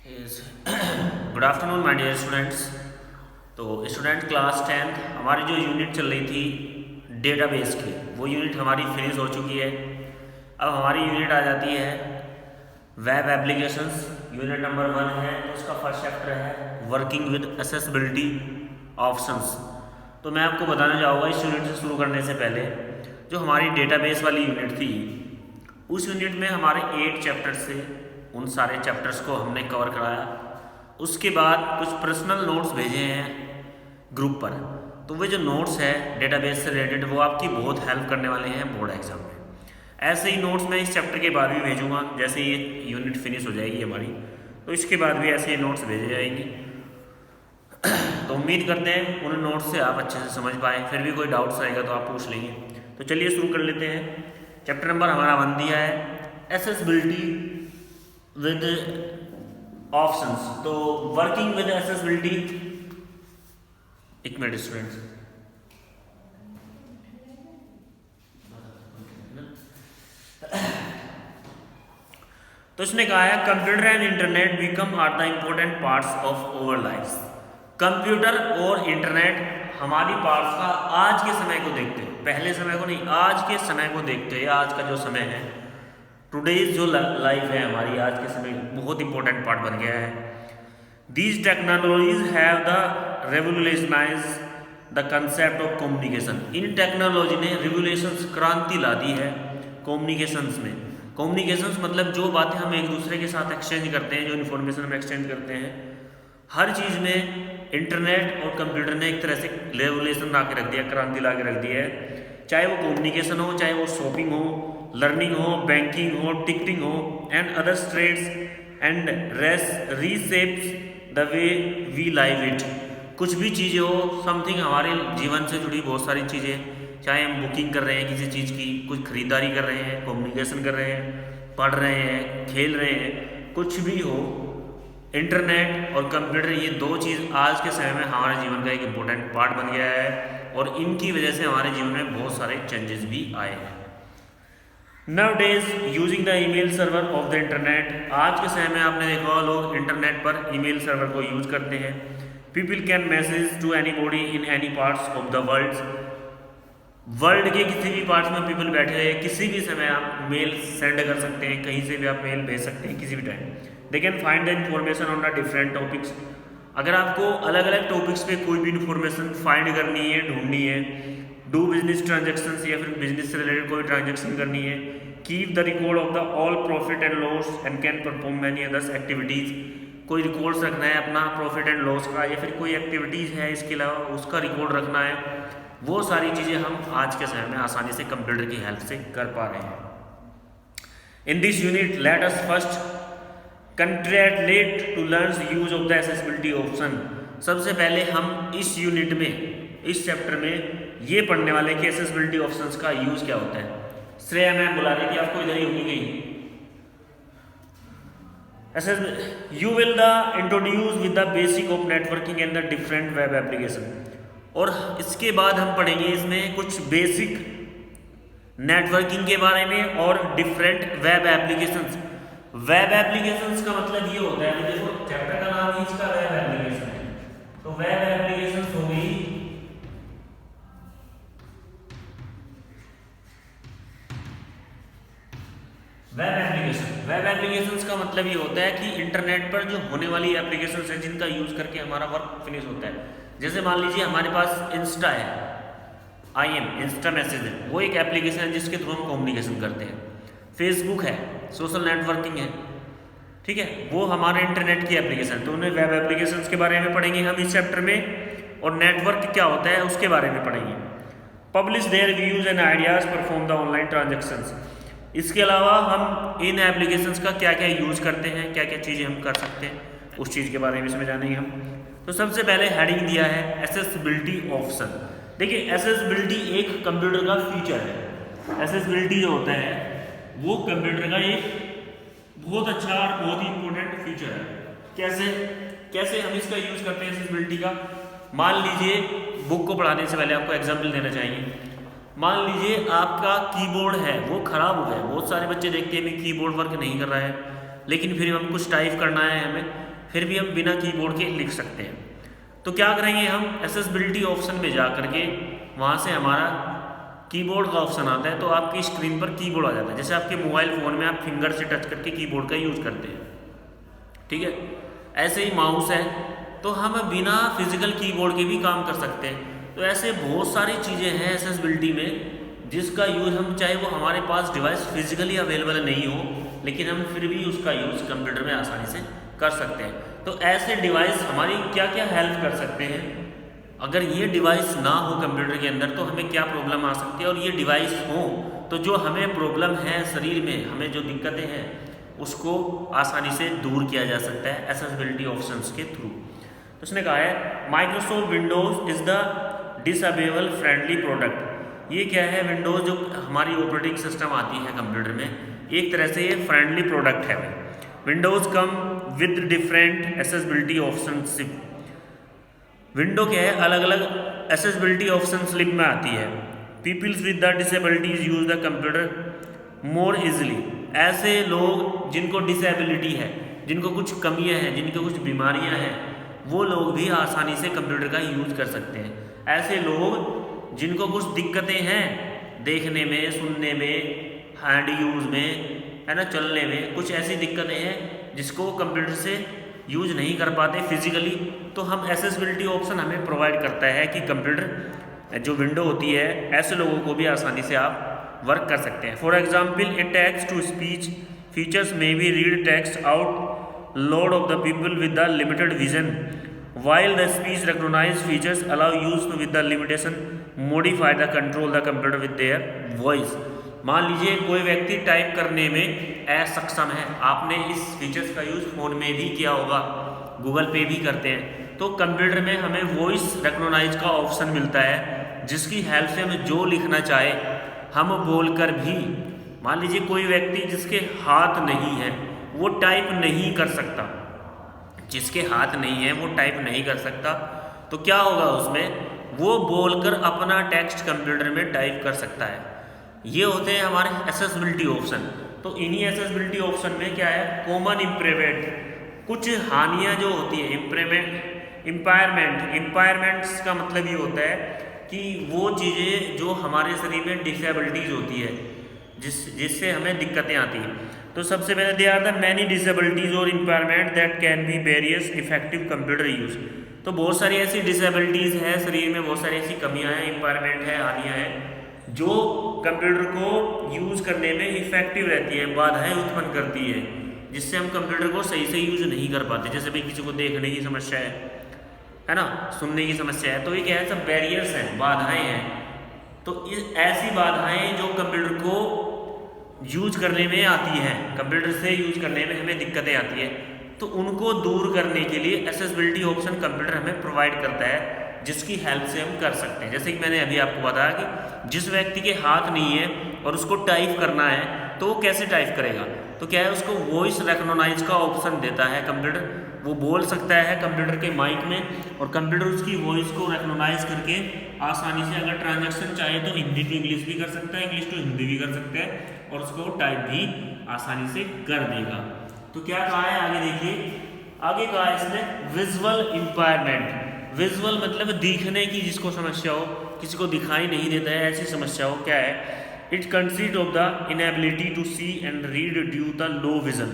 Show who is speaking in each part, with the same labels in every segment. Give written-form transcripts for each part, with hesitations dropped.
Speaker 1: Yes. Good afternoon my dear students. तो student class 10 हमारी जो यूनिट चल रही थी डेटाबेस की, वो यूनिट हमारी फिनिश हो चुकी है। अब हमारी यूनिट आ जाती है वेब एप्लीकेशंस। यूनिट नंबर 1 है, तो उसका फर्स्ट चैप्टर है वर्किंग विद एक्सेसिबिलिटी ऑप्शंस। तो मैं आपको बताना चाहूँगा इस यूनिट से शुरू करने से पहले, जो हमारी डेटाबेस वाली यूनिट थी, उस यूनिट में हमारे 8 चैप्टर से उन सारे चैप्टर्स को हमने कवर कराया। उसके बाद कुछ पर्सनल नोट्स भेजे हैं ग्रुप पर। तो वे जो नोट्स है डेटाबेस से रिलेटेड, वो आपकी बहुत हेल्प करने वाले हैं बोर्ड एग्जाम में। ऐसे ही नोट्स मैं इस चैप्टर के बाद भी भेजूंगा, जैसे ये यूनिट फिनिश हो जाएगी हमारी, तो इसके बाद भी ऐसे ही नोट्स भेजे जाएंगे। तो उम्मीद करते हैं उन नोट्स से आप अच्छे से समझ पाएँ। फिर भी कोई डाउट्स आएगा तो आप पूछ लेंगे। तो चलिए शुरू कर लेते हैं। चैप्टर नंबर हमारा 1 दिया है एक्सेसिबिलिटी विद ऑप्शंस। तो वर्किंग विद एक्सेसिबिलिटी, एक मिनट स्टूडेंट्स, तो इसने कहा है computer and internet become are the important parts of our lives. Computer और इंटरनेट हमारी पार्ट्स का आज के समय को देखते हैं, पहले समय को नहीं, आज के समय को देखते हैं। आज का जो समय है, टुडेज जो लाइफ है हमारी, आज के समय बहुत इंपॉर्टेंट पार्ट बन गया है। These technologies have the revolutionise the concept of communication. In technology ने रिवोल्यूशंस, क्रांति ला दी है कम्युनिकेशंस में। कम्युनिकेशंस मतलब जो बातें हम एक दूसरे के साथ एक्सचेंज करते हैं, जो इन्फॉर्मेशन हम एक्सचेंज करते हैं, हर चीज़ में इंटरनेट और कंप्यूटर ने एक तरह से रेवोल्यूशन ला के रख दिया, क्रांति ला के रख दी है। चाहे वो कम्युनिकेशन हो, चाहे वो शॉपिंग हो, लर्निंग हो, बैंकिंग हो, टिकटिंग हो, and other trades and reshapes the way we live it. कुछ भी चीज़ें हो, समथिंग हमारे जीवन से जुड़ी बहुत सारी चीज़ें, चाहे हम बुकिंग कर रहे हैं किसी चीज़ की, कुछ खरीदारी कर रहे हैं, कम्युनिकेशन कर रहे हैं, पढ़ रहे हैं, खेल रहे हैं, कुछ भी हो, इंटरनेट और कंप्यूटर, ये दो चीज़ आज के समय में हमारे जीवन का एक इम्पोर्टेंट पार्ट बन गया है, और इनकी वजह से हमारे जीवन में बहुत सारे चेंजेस भी आए हैं। Nowadays using the email server of the internet, आज के समय में आपने देखा होगा लोग इंटरनेट पर ईमेल सर्वर को यूज करते हैं। People can message to anybody in any parts of the world के किसी भी पार्ट्स में पीपल बैठे रहे, किसी भी समय आप मेल सेंड कर सकते हैं, कहीं से भी आप मेल भेज सकते हैं किसी भी time. They can find the information on the different topics. अगर आपको अलग अलग टॉपिक्स पे कोई भी इन्फॉर्मेशन फाइंड करनी है, ढूंढनी है, डू बिजनेस ट्रांजेक्शन या फिर बिजनेस से रिलेटेड कोई ट्रांजेक्शन करनी है, keep the record of the all profit and loss and can perform many others activities. कोई रिकॉर्ड्स रखना है अपना प्रॉफिट एंड लॉस का, या फिर कोई एक्टिविटीज़ है इसके अलावा उसका रिकॉर्ड रखना है, वो सारी चीज़ें हम आज के समय में आसानी से कंप्यूटर की हेल्प से कर पा रहे हैं। In this unit let us first concentrate to learn use of the accessibility option. सबसे पहले हम इस यूनिट में, इस चैप्टर में ये पढ़ने वाले कि एक्सेसिबिलिटी ऑप्शंस का यूज क्या होता है। श्रेया मैम बुला रही थी आपको, इधर ही होगी गई। You will the introduce with the basic of networking and the different web application. और इसके बाद हम पढ़ेंगे इसमें कुछ बेसिक नेटवर्किंग के बारे में और different web applications. Web applications का मतलब ये होता है, देखो चैप्टर का नाम ही इसका वेब एप्लीकेशन है, तो वेब एप्लीकेशंस हो गई वेब एप्लीकेशन। वेब एप्लीकेशंस का मतलब ये होता है कि इंटरनेट पर जो होने वाली एप्लीकेशंस हैं जिनका यूज करके हमारा वर्क फिनिश होता है। जैसे मान लीजिए हमारे पास इंस्टा है, इंस्टा मैसेज है, वो एक एप्लीकेशन है जिसके थ्रू हम कम्युनिकेशन करते हैं। फेसबुक है, सोशल नेटवर्किंग है, ठीक है, वो हमारे इंटरनेट की एप्लीकेशन है। तो उन्हें वेब एप्लीकेशंस के बारे में पढ़ेंगे हम इस चैप्टर में, और नेटवर्क क्या होता है उसके बारे में पढ़ेंगे। Publish their views and ideas, perform the online transactions. इसके अलावा हम इन एप्लीकेशंस का क्या क्या यूज करते हैं, क्या क्या चीज़ें हम कर सकते हैं, उस चीज़ के बारे में इसमें जानेंगे हम। तो सबसे पहले हेडिंग दिया है एक्सेसिबिलिटी ऑप्शन। देखिए एक्सेसिबिलिटी एक कंप्यूटर का फीचर है। एक्सेसिबिलिटी जो होता है वो कंप्यूटर का एक बहुत अच्छा और बहुत ही इंपॉर्टेंट फीचर है। कैसे हम इसका यूज करते हैं एक्सेसिबिलिटी का। मान लीजिए बुक को पढ़ाने से पहले आपको एग्जाम्पल देना चाहिए। मान लीजिए आपका कीबोर्ड है वो खराब हो गया है। बहुत सारे बच्चे देखते हैं कि कीबोर्ड वर्क नहीं कर रहा है, लेकिन फिर हम कुछ टाइप करना है हमें, फिर भी हम बिना कीबोर्ड के लिख सकते हैं। तो क्या करेंगे हम, एक्सेसिबिलिटी ऑप्शन में जा करके वहाँ से हमारा कीबोर्ड का ऑप्शन आता है, तो आपकी स्क्रीन पर कीबोर्ड आ जाता है। जैसे आपके मोबाइल फ़ोन में आप फिंगर से टच करके कीबोर्ड का यूज़ करते हैं, ठीक है, ऐसे ही माउस है, तो हम बिना फिजिकल कीबोर्ड के भी काम कर सकते हैं। तो ऐसे बहुत सारी चीज़ें हैं एक्सेसिबिलिटी में जिसका यूज़ हम, चाहे वो हमारे पास डिवाइस फिजिकली अवेलेबल नहीं हो, लेकिन हम फिर भी उसका यूज़ कंप्यूटर में आसानी से कर सकते हैं। तो ऐसे डिवाइस हमारी क्या क्या हेल्प कर सकते हैं, अगर ये डिवाइस ना हो कंप्यूटर के अंदर तो हमें क्या प्रॉब्लम आ सकती है, और ये डिवाइस हो तो जो हमें प्रॉब्लम है शरीर में, हमें जो दिक्कतें हैं उसको आसानी से दूर किया जा सकता है एक्सेसिबिलिटी ऑप्शंस के थ्रू। तो उसने कहा है Microsoft Windows is the disable friendly product. ये क्या है, विंडोज़ जो हमारी ऑपरेटिंग सिस्टम आती है कंप्यूटर में, एक तरह से ये फ्रेंडली प्रोडक्ट है। Windows come with different accessibility options. Window क्या है, अलग अलग एक्सेसिबिलिटी ऑप्शन स्लिप में आती है। Peoples with the disabilities use the computer more easily. ऐसे लोग जिनको डिसेबिलिटी है, जिनको कुछ कमियां हैं, जिनको कुछ बीमारियां हैं, वो लोग भी आसानी से कंप्यूटर का यूज कर सकते हैं। ऐसे लोग जिनको कुछ दिक्कतें हैं देखने में, सुनने में, हैंड यूज में, है ना, चलने में, कुछ ऐसी दिक्कतें हैं जिसको कंप्यूटर से यूज नहीं कर पाते फिजिकली, तो हम एक्सेसिबिलिटी ऑप्शन हमें प्रोवाइड करता है कि कंप्यूटर जो विंडो होती है ऐसे लोगों को भी आसानी से आप वर्क कर सकते हैं। For example a text to speech features may be read text out load of the people with the limited vision while the speech recognize features allow use with the limitation modify the control the computer with their voice। मान लीजिए कोई व्यक्ति type करने में असक्षम है, आपने इस फीचर्स का यूज़ फ़ोन में भी किया होगा, गूगल पे भी करते हैं, तो कंप्यूटर में हमें वॉइस रिकॉग्नाइज का ऑप्शन मिलता है जिसकी हेल्प से हम जो लिखना चाहे हम बोलकर भी, मान लीजिए कोई व्यक्ति जिसके हाथ नहीं है वो टाइप नहीं कर सकता, जिसके हाथ नहीं है वो टाइप नहीं कर सकता, तो क्या होगा उसमें, वो बोलकर अपना टेक्स्ट कंप्यूटर में टाइप कर सकता है। ये होते हैं हमारे एक्सेसिबिलिटी ऑप्शन। तो इन्हीं एक्सेसिबिलिटी ऑप्शन में क्या है, कॉमन इम्प्रेवेंट, कुछ हानियाँ जो होती है, इम्पायरमेंट्स का मतलब ये होता है कि वो चीज़ें जो हमारे शरीर में डिसेबिलिटीज होती है जिससे हमें दिक्कतें आती हैं। तो सबसे पहले there are the many disabilities और impairment that can be various effective computer use. तो बहुत सारी ऐसी डिसेबिलिटीज़ हैं शरीर में, बहुत सारी ऐसी कमियां हैं, इम्पायरमेंट है, हानियां हैं जो कंप्यूटर को यूज़ करने में इफेक्टिव रहती है, बाधाएं उत्पन्न करती है, जिससे हम कंप्यूटर को सही से यूज नहीं कर पाते। जैसे भाई किसी को देखने की समस्या है ना, सुनने की समस्या है, तो ये क्या है, सब बैरियर्स हैं, बाधाएं हैं। तो ऐसी बाधाएं जो कंप्यूटर को यूज करने में आती हैं, कंप्यूटर से यूज करने में हमें दिक्कतें आती है, तो उनको दूर करने के लिए एक्सेसिबिलिटी ऑप्शन कंप्यूटर हमें प्रोवाइड करता है, जिसकी हेल्प से हम कर सकते हैं। जैसे कि मैंने अभी आपको बताया कि जिस व्यक्ति के हाथ नहीं है और उसको टाइप करना है तो वो कैसे टाइप करेगा, तो क्या है, उसको वॉइस रिकॉग्नाइज का ऑप्शन देता है कंप्यूटर, वो बोल सकता है कंप्यूटर के माइक में और कंप्यूटर उसकी वॉइस को रिकॉग्नाइज करके आसानी से अगर ट्रांजैक्शन चाहे तो हिंदी टू इंग्लिश भी कर सकता है, इंग्लिश टू हिंदी भी कर सकता है और उसको टाइप भी आसानी से कर देगा। तो क्या कहा है आगे देखिए, आगे कहा है इसने विजुअल इम्पायरमेंट। विजुअल मतलब दिखने की जिसको समस्या हो, किसी को दिखाई नहीं देता है ऐसी समस्या हो, क्या है, it consist of the inability to see and read due the low vision.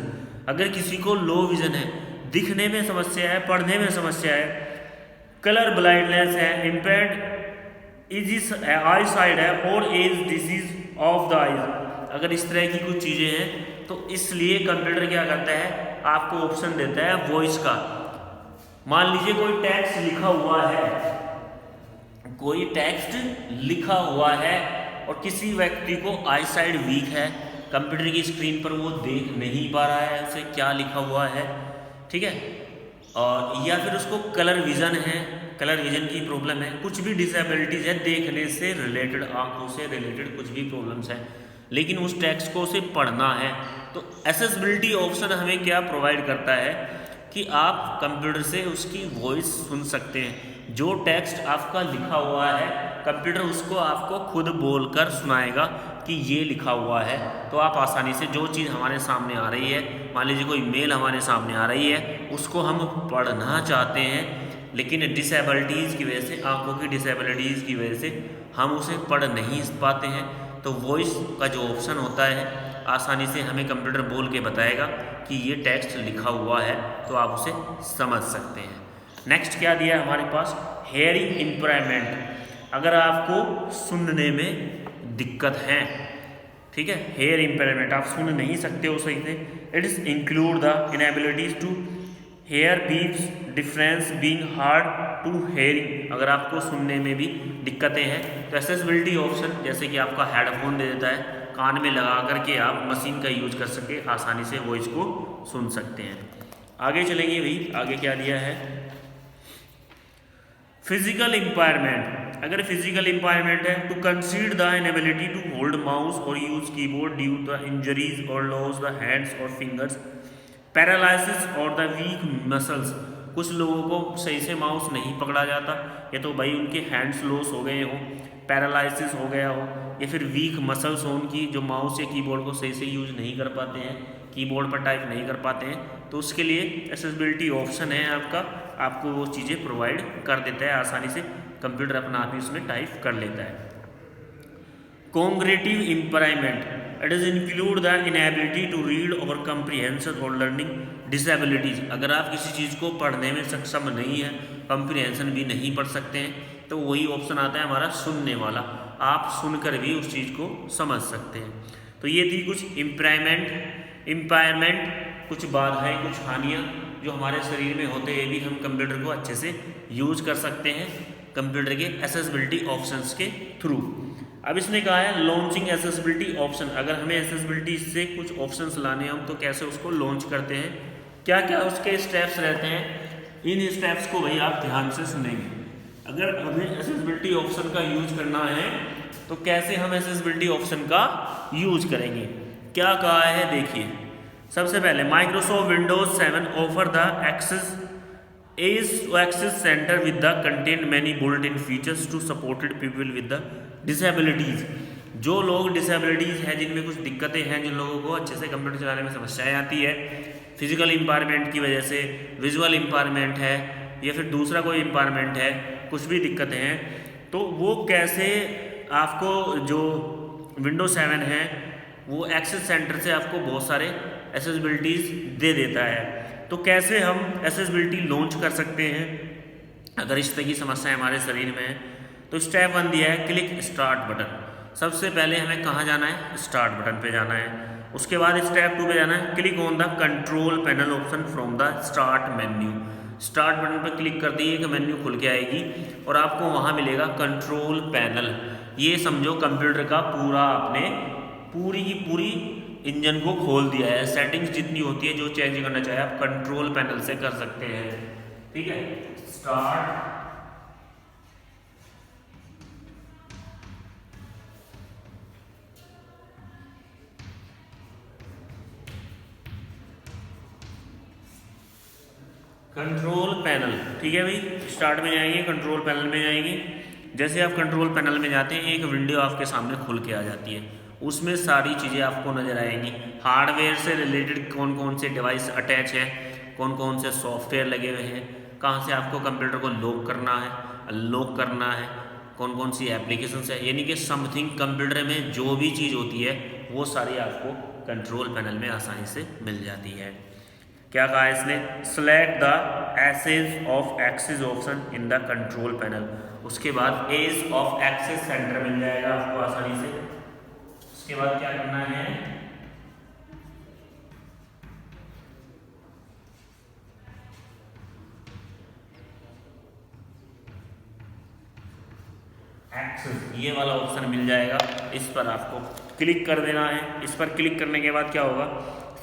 Speaker 1: अगर किसी को लो विजन है, दिखने में समस्या है, पढ़ने में समस्या है, कलर ब्लाइंडनेस है, इम्पेयर्ड इज आई साइड है और age disease of the eyes, अगर इस तरह की कुछ चीज़ें हैं तो इसलिए कंप्यूटर क्या करता है, आपको ऑप्शन देता है वॉइस का। मान लीजिए कोई टेक्स्ट लिखा हुआ है, कोई टेक्स्ट लिखा हुआ है और किसी व्यक्ति को आई साइड वीक है, कंप्यूटर की स्क्रीन पर वो देख नहीं पा रहा है उसे क्या लिखा हुआ है, ठीक है, और या फिर उसको कलर विजन है, कलर विजन की प्रॉब्लम है, कुछ भी डिसेबिलिटीज है, देखने से रिलेटेड, आंखों से रिलेटेड कुछ भी प्रॉब्लम्स है, लेकिन उस टेक्स्ट को उसे पढ़ना है, तो एक्सेसिबिलिटी ऑप्शन हमें क्या प्रोवाइड करता है कि आप कंप्यूटर से उसकी वॉइस सुन सकते हैं। जो टेक्स्ट आपका लिखा हुआ है कंप्यूटर उसको आपको खुद बोलकर सुनाएगा कि ये लिखा हुआ है, तो आप आसानी से जो चीज़ हमारे सामने आ रही है, मान लीजिए कोई मेल हमारे सामने आ रही है, उसको हम पढ़ना चाहते हैं लेकिन डिसेबिलिटीज़ की वजह से, आंखों की डिसेबिलिटीज़ की वजह से हम उसे पढ़ नहीं पाते हैं, तो वॉइस का जो ऑप्शन होता है आसानी से हमें कंप्यूटर बोल के बताएगा कि ये टेक्स्ट लिखा हुआ है, तो आप उसे समझ सकते हैं। नेक्स्ट क्या दिया है हमारे पास, हेयरिंग इम्पेयरमेंट। अगर आपको सुनने में दिक्कत है, ठीक है, हेयर इम्पेयरमेंट, आप सुन नहीं सकते हो सही से, it is include the inabilities to hear beeps difference being hard to hearing. अगर आपको सुनने में भी दिक्कतें हैं तो एक्सेसिबिलिटी ऑप्शन, जैसे कि आपका हेडफोन दे देता है, कान में लगा करके आप मशीन का यूज कर सके, आसानी से वॉइस को सुन सकते हैं। आगे चलेंगे भाई, आगे क्या दिया है, फिजिकल इम्पायरमेंट। अगर फिजिकल इम्पायरमेंट है तो consider the inability to hold mouse और use keyboard due the injuries और लॉस द हैंड्स और फिंगर्स, पैरालिसिस और द वीक मसल्स। कुछ लोगों को सही से माउस नहीं पकड़ा जाता, या तो भाई उनके हैंड्स लॉस हो गए हो, पैरालिसिस हो गया हो, या फिर वीक मसल्स हो उनकी, जो माउस या कीबोर्ड को सही से यूज नहीं कर पाते हैं, कीबोर्ड पर टाइप नहीं कर पाते हैं, तो उसके लिए एक्सेसिबिलिटी ऑप्शन है आपका, आपको वो चीज़ें प्रोवाइड कर देता है, आसानी से कंप्यूटर अपना आप ही उसमें टाइप कर लेता है। Cognitive impairment, it is include the inability to read और कंप्रीहेंशन और लर्निंग डिसेबिलिटीज। अगर आप किसी चीज़ को पढ़ने में सक्षम नहीं है, कंप्रीहेंशन भी नहीं पढ़ सकते हैं, तो वही ऑप्शन आता है हमारा सुनने वाला, आप सुनकर भी उस चीज़ को समझ सकते हैं। तो ये थी कुछ इम्पायरमेंट, कुछ बाधाएं, कुछ हानियाँ जो हमारे शरीर में होते हुए भी हम कंप्यूटर को अच्छे से यूज कर सकते हैं कंप्यूटर के एक्सेसिबिलिटी ऑप्शंस के थ्रू। अब इसने कहा है लॉन्चिंग एक्सेसिबिलिटी ऑप्शन। अगर हमें एक्सेसिबिलिटी से कुछ ऑप्शंस लाने हम तो कैसे उसको लॉन्च करते हैं, क्या क्या उसके स्टेप्स रहते हैं, इन स्टेप्स को भाई आप ध्यान से सुनेंगे। अगर हमें एक्सेसिबिलिटी ऑप्शन का यूज करना है तो कैसे हम एक्सेसिबिलिटी ऑप्शन का यूज करेंगे, क्या कहा है देखिए। सबसे पहले Microsoft Windows 7 offer the access centre with the content many built in features to supported people with the disabilities. जो लोग डिसेबिलिटीज हैं, जिनमें कुछ दिक्कतें हैं, जिन लोगों को अच्छे से कंप्यूटर चलाने में समस्याएं आती है, फिजिकल इम्पायरमेंट की वजह से, विजुअल इम्पायरमेंट है, या फिर दूसरा कोई इम्पायरमेंट है, कुछ भी दिक्कतें हैं, तो वो कैसे आपको जो विंडोज 7 है वो एक्सेस सेंटर से आपको बहुत सारे एक्सेसिबिलिटीज़ दे देता है। तो कैसे हम एक्सेसिबिलिटी लॉन्च कर सकते हैं अगर इस तरह की समस्या हमारे शरीर में है। तो स्टेप 1 दिया है क्लिक स्टार्ट बटन। सबसे पहले हमें कहाँ जाना है, स्टार्ट बटन पे जाना है। उसके बाद स्टेप 2 पे जाना है click on the control panel option from the start menu. Start button पर क्लिक कर दिए कि मेन्यू खुल के आएगी और आपको वहाँ मिलेगा कंट्रोल पैनल। ये समझो कंप्यूटर का पूरा आपने पूरी की पूरी इंजन को खोल दिया है। सेटिंग्स जितनी होती है, जो चेंज करना चाहे आप कंट्रोल पैनल से कर सकते हैं। ठीक है, स्टार्ट कंट्रोल पैनल। ठीक है भाई, स्टार्ट में जाएंगे, कंट्रोल पैनल में जाएंगे। जैसे आप कंट्रोल पैनल में जाते हैं एक विंडो आपके सामने खुल के आ जाती है, उसमें सारी चीज़ें आपको नज़र आएंगी। हार्डवेयर से रिलेटेड कौन कौन से डिवाइस अटैच है, कौन कौन से सॉफ्टवेयर लगे हुए हैं, कहाँ से आपको कंप्यूटर को लॉक करना है, अनलॉक करना है, कौन कौन सी एप्लीकेशंस है, यानी कि समथिंग कंप्यूटर में जो भी चीज़ होती है वो सारी आपको कंट्रोल पैनल में आसानी से मिल जाती है। क्या कहा है इसने, select the ease of access option in the control panel. उसके बाद एज ऑफ एक्सेस सेंटर मिल जाएगा आपको आसानी से। उसके बाद क्या करना है, एक्सेस, ये वाला ऑप्शन मिल जाएगा, इस पर आपको क्लिक कर देना है। इस पर क्लिक करने के बाद क्या होगा,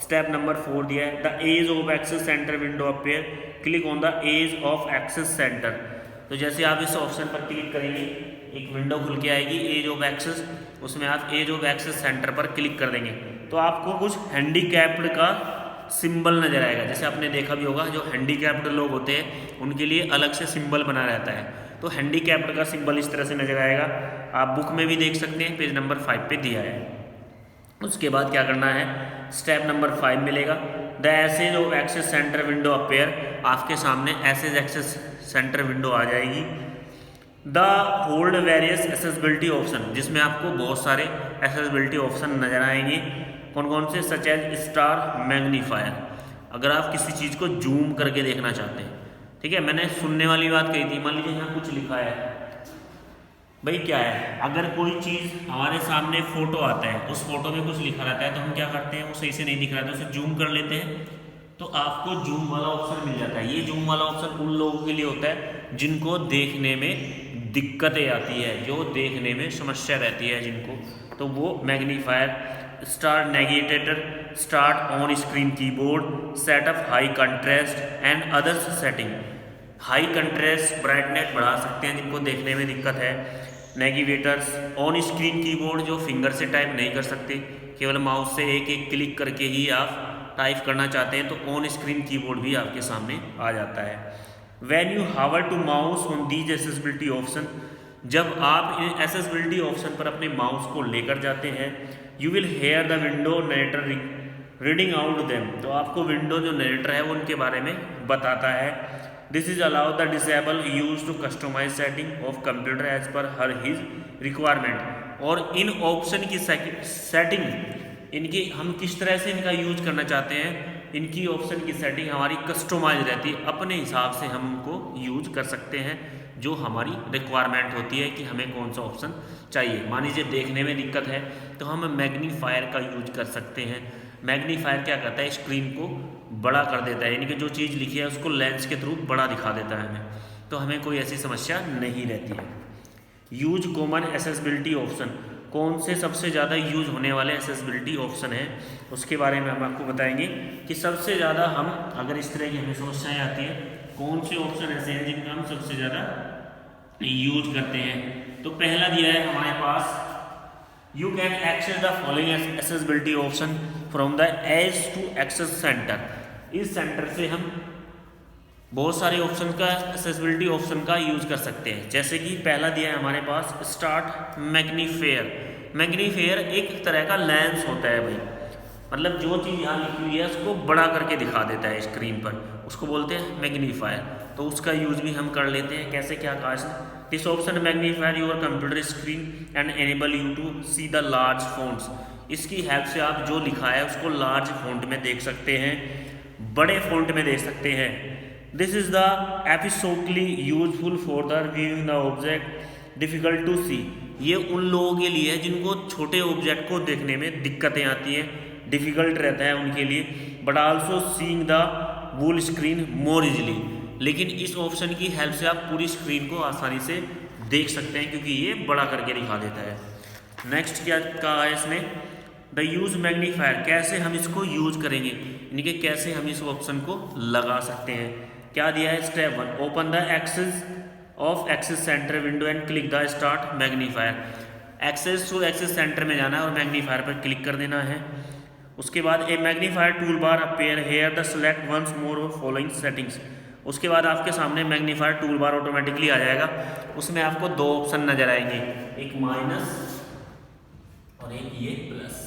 Speaker 1: स्टेप नंबर 4 दिया है the ease of access centre window appear, click on the ease of access centre. तो जैसे आप इस ऑप्शन पर क्लिक करेंगे एक विंडो खुल के आएगी एज ऑफ एक्सेस, उसमें आप एज ऑफ एक्सेस सेंटर पर क्लिक कर देंगे तो आपको कुछ हैंडीकैप्ड का सिंबल नजर आएगा। जैसे आपने देखा भी होगा जो हैंडीकैप्ड लोग होते हैं उनके लिए अलग से सिंबल बना रहता है, तो तो हैंडीकैप्ड का सिंबल इस तरह से नजर आएगा, आप बुक में भी देख सकते हैं, पेज नंबर 5 पे दिया है। उसके बाद क्या करना है, स्टेप नंबर 5 मिलेगा, the ease of access centre window appear, आपके सामने एसेज एक्सेस सेंटर विंडो आ जाएगी। The hold various accessibility option, जिसमें आपको बहुत सारे एक्सेसिबिलिटी ऑप्शन नजर आएंगे, कौन कौन से, सच एज स्टार मैग्नीफायर, अगर आप किसी चीज़ को जूम करके देखना चाहते हैं, ठीक है। मैंने सुनने वाली बात कही थी, मान लीजिए यहाँ कुछ लिखा है, भाई क्या है, अगर कोई चीज़ हमारे सामने फोटो आता है, उस फोटो में कुछ लिखा रहता है, तो हम क्या करते हैं, वो सही से नहीं दिख रहा है तो उसे जूम कर लेते हैं, तो आपको जूम वाला ऑप्शन मिल जाता है। ये जूम वाला ऑप्शन उन लोगों के लिए होता है जिनको देखने में दिक्कतें आती है, जो देखने में समस्या रहती है जिनको, तो वो magnifier, start navigator, start on screen keyboard, setup high contrast and others setting, high contrast brightness बढ़ा सकते हैं जिनको देखने में दिक्कत है। नेविगेटर्स, ऑन स्क्रीन कीबोर्ड, जो फिंगर से टाइप नहीं कर सकते, केवल माउस से एक एक क्लिक करके ही आप टाइप करना चाहते हैं, तो ऑन स्क्रीन कीबोर्ड भी आपके सामने आ जाता है। When you hover to mouse on these accessibility option, जब आप इन एक्सेसिबिलिटी ऑप्शन पर अपने माउस को लेकर जाते हैं, you will here the window narrator reading out them, तो आपको विंडो जो नरेटर है वो उनके बारे में बताता है। This is allow the disable use to customise setting of computer as per her his requirement, और इन ऑप्शन की सेटिंग, इनकी हम किस तरह से इनका यूज करना चाहते हैं, इनकी ऑप्शन की सेटिंग हमारी कस्टमाइज रहती है, अपने हिसाब से हम उनको यूज कर सकते हैं, जो हमारी रिक्वायरमेंट होती है कि हमें कौन सा ऑप्शन चाहिए। मान लीजिए देखने में दिक्कत है तो हम मैग्नीफायर का यूज कर सकते हैं। मैग्नीफायर क्या करता है, स्क्रीन को बड़ा कर देता है, यानी कि जो चीज़ लिखी है उसको लेंस के थ्रू बड़ा दिखा देता है हमें, तो हमें कोई ऐसी समस्या नहीं रहती है। यूज कॉमन एक्सेसिबिलिटी ऑप्शन, कौन से सबसे ज़्यादा यूज होने वाले एक्सेसिबिलिटी ऑप्शन हैं, उसके बारे में हम आपको बताएंगे कि सबसे ज़्यादा हम, अगर इस तरह की हमें समस्याएं आती हैं, कौन से ऑप्शन ऐसे हैं जिनका हम सबसे ज़्यादा यूज करते हैं। तो पहला दिया है हमारे पास, you can access the following accessibility option from the ease to access centre, इस सेंटर से हम बहुत सारे ऑप्शन का, एक्सेसिबिलिटी ऑप्शन का यूज कर सकते हैं। जैसे कि पहला दिया है हमारे पास, स्टार्ट मैग्नीफायर। मैग्नीफायर एक तरह का लेंस होता है भाई, मतलब जो चीज़ यहाँ लिखी हुई है उसको बड़ा करके दिखा देता है स्क्रीन पर, उसको बोलते हैं मैग्नीफायर, तो उसका यूज भी हम कर लेते हैं। कैसे, क्या कहा इसने, this option magnifier your computer screen and enable you to see the large fonts, इसकी हेल्प से आप जो लिखा है उसको लार्ज फॉन्ट में देख सकते हैं, बड़े फॉन्ट में देख सकते हैं। This is the especially useful for the reviewing the object difficult to see, ये उन लोगों के लिए है जिनको छोटे ऑब्जेक्ट को देखने में दिक्कतें आती हैं, डिफिकल्ट रहता है उनके लिए, but also seeing the whole screen more easily, लेकिन इस ऑप्शन की हेल्प से आप पूरी स्क्रीन को आसानी से देख सकते हैं क्योंकि ये बड़ा करके दिखा देता है। नेक्स्ट क्या कहा है इसने, द यूज मैग्नीफायर, कैसे हम इसको यूज करेंगे, यानी कि कैसे हम इस ऑप्शन को लगा सकते हैं। क्या दिया है, step 1, open the access of access centre window and click the start magnifier, access to access centre में जाना है और मैग्नीफायर पर क्लिक कर देना है। उसके बाद a magnifier tool bar appear here the select once more following settings, उसके बाद आपके सामने मैग्नीफायर टूल बार ऑटोमेटिकली आ जाएगा, उसमें आपको दो ऑप्शन नजर आएंगे, एक माइनस और एक ये प्लस,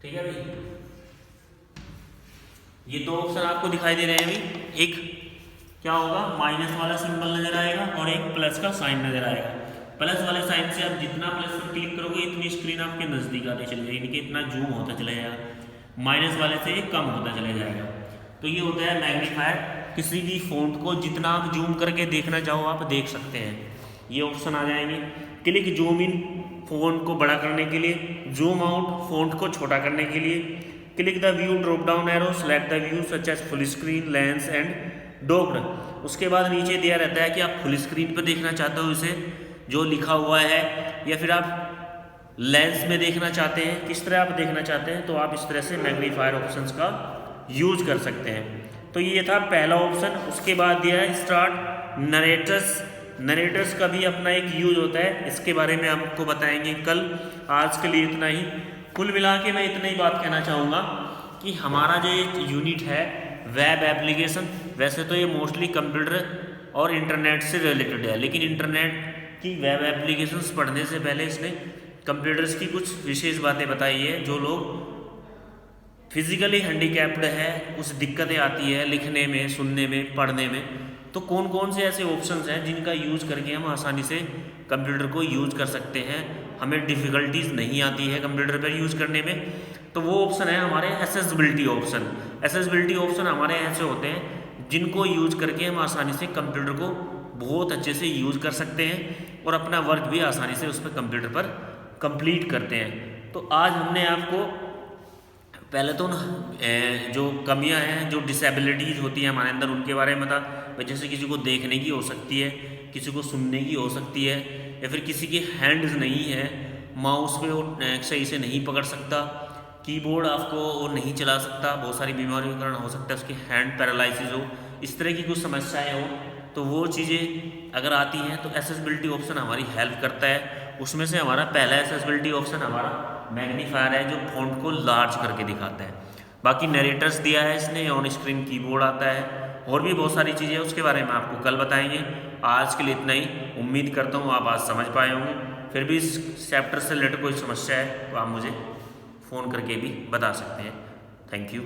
Speaker 1: ठीक है भाई, ये दो ऑप्शन आपको दिखाई दे रहे हैं भाई, एक क्या होगा, माइनस वाला सिंबल नजर आएगा और एक प्लस का साइन नजर आएगा। प्लस वाले साइन से आप जितना प्लस पर क्लिक करोगे इतनी स्क्रीन आपके नजदीक आती चली जाएगी, कि इतना जूम होता चला जाएगा, माइनस वाले से कम होता चला जाएगा। तो ये होता है मैग्नीफायर, किसी भी फॉन्ट को जितना आप जूम करके देखना चाहो आप देख सकते हैं, ये ऑप्शन आ जाएंगे। क्लिक जूम इन, फॉन्ट को बड़ा करने के लिए, जूम आउट, फॉन्ट को छोटा करने के लिए, click the view drop down arrow, select the view such as full screen, lens and docked. उसके बाद नीचे दिया रहता है कि आप फुल स्क्रीन पर देखना चाहते हो इसे, जो लिखा हुआ है, या फिर आप लेंस में देखना चाहते हैं, किस तरह आप देखना चाहते हैं, तो आप इस तरह से मैग्नीफायर ऑप्शंस का यूज कर सकते हैं। तो ये था पहला ऑप्शन। उसके बाद दिया है स्टार्ट नरेटर्स, नरेटर्स का भी अपना एक यूज होता है, इसके बारे में आपको बताएंगे कल। आज के लिए इतना ही। कुल मिला के मैं इतना ही बात कहना चाहूँगा कि हमारा जो यूनिट है वेब एप्लीकेशन, वैसे तो ये मोस्टली कंप्यूटर और इंटरनेट से रिलेटेड है, लेकिन इंटरनेट की वेब एप्लीकेशंस पढ़ने से पहले इसने कंप्यूटर्स की कुछ विशेष बातें बताई है। जो लोग फिजिकली हैंडीकैप्ड है, कुछ दिक्कतें आती है लिखने में, सुनने में, पढ़ने में, तो कौन कौन से ऐसे ऑप्शंस हैं जिनका यूज़ करके हम आसानी से कंप्यूटर को यूज़ कर सकते हैं, हमें डिफ़िकल्टीज नहीं आती है कंप्यूटर पर यूज़ करने में। तो वो ऑप्शन है हमारे एक्सेसिबिलिटी ऑप्शन। एक्सेसिबिलिटी ऑप्शन हमारे ऐसे होते हैं जिनको यूज करके हम आसानी से कंप्यूटर को बहुत अच्छे से यूज़ कर सकते हैं और अपना वर्क भी आसानी से उस पर कंप्यूटर पर कंप्लीट करते हैं। तो आज हमने आपको पहले तो जो कमियां हैं, जो डिसेबिलिटीज़ होती हैं हमारे अंदर, उनके बारे में बता। जैसे किसी को देखने की हो सकती है, किसी को सुनने की हो सकती है, या फिर किसी के हैंड्स नहीं है, माउस पे वो सही से नहीं पकड़ सकता, कीबोर्ड आपको वो नहीं चला सकता, बहुत सारी बीमारियों के कारण हो सकता है उसकी हैंड पैरालिसिस हो, इस तरह की कुछ समस्याएं हो। तो वो चीज़ें अगर आती हैं तो एक्सेसिबिलिटी ऑप्शन हमारी हेल्प करता है। उसमें से हमारा पहला एक्सेसिबिलिटी ऑप्शन हमारा मैग्नीफायर है, जो फॉन्ट को लार्ज करके दिखाता है। बाकी नरेटर्स दिया है इसने, ऑन स्क्रीन कीबोर्ड आता है, और भी बहुत सारी चीज़ें उसके बारे में आपको कल बताएंगे। आज के लिए इतना ही। उम्मीद करता हूँ आप आज समझ पाए होंगे। फिर भी इस चैप्टर से रिलेटेड कोई समस्या है तो आप मुझे फ़ोन करके भी बता सकते हैं। Thank you.